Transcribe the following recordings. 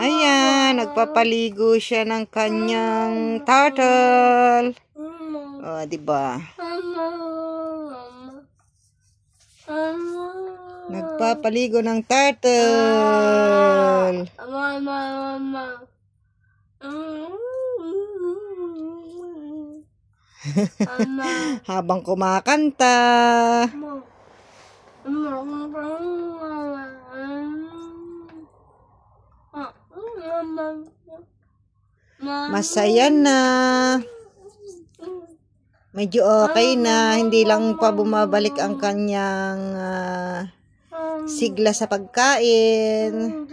Ayan, nagpapaligo siya ng kanyang turtle. Oh, diba? Nagpapaligo ng turtle. Habang kumakanta. Masaya na. Medyo okay na. Hindi lang pa bumabalik ang kanyang sigla sa pagkain.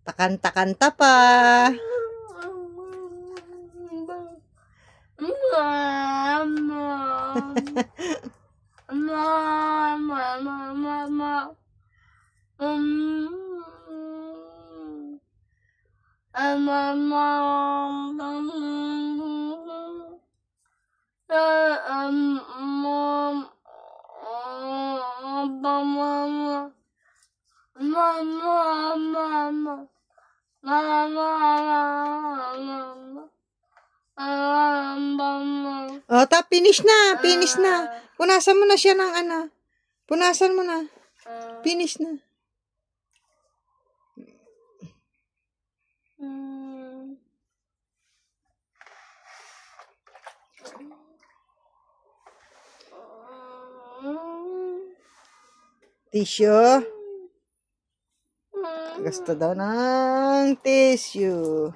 Pakanta-kanta pa. Oh, finish na, finish na. Punasan mo na siya ng ano. Punasan mo na. Finish na. Tissue. Gusto daw ng tissue.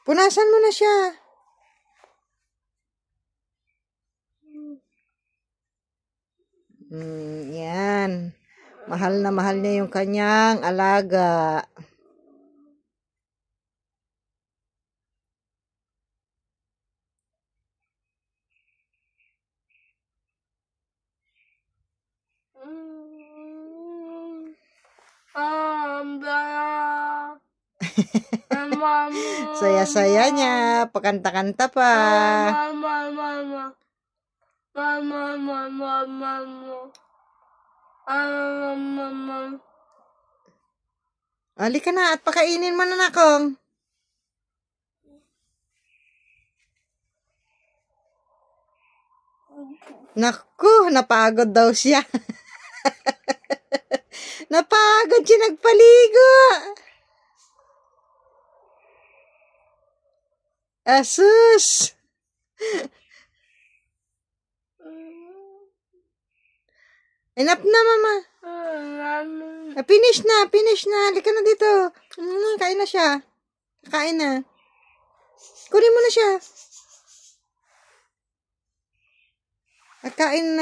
Punasan mo na siya. Yan. Mahal na mahal niya yung kanyang alaga. Saya-saya niya. Pakanta-kanta pa. Halika na at pakainin mo na nakong. Naku, napagod daw siya. Napagod siya nagpaligo. Asus. Enough na, mama. Finish na, finish na. Halika na dito. Kain na siya. Kain na. Kunin mo na siya. Kakain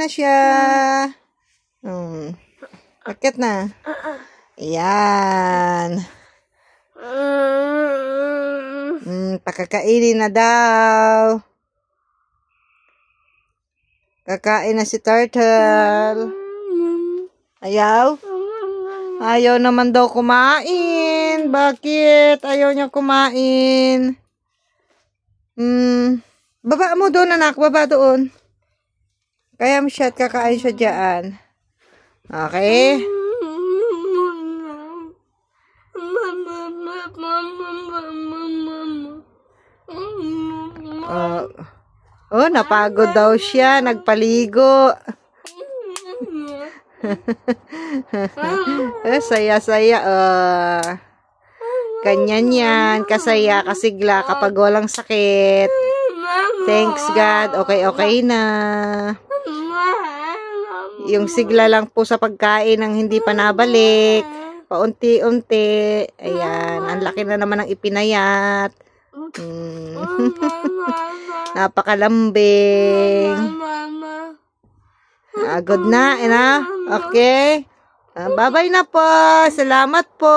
na siya. Akit na. Ayan. Pakakainin na daw. Kakain na si turtle. Ayaw? Ayaw naman daw kumain. Bakit? Ayaw niya kumain. Baba mo doon, anak. Baba doon. Kaya mo siya at kakain siya dyan. Okay? Oh, napagod daw siya. Nagpaligo. Saya-saya. Ganyan yan. Kasaya, kasigla kapag walang sakit. Thanks God. Okay na. Yung sigla lang po sa pagkain ang hindi pa nabalik. Paunti-unti. Ayan. Ang laki na naman ang ipinayat. Napakalambing. Good na, ina. Okay. Bye-bye na po. Salamat po.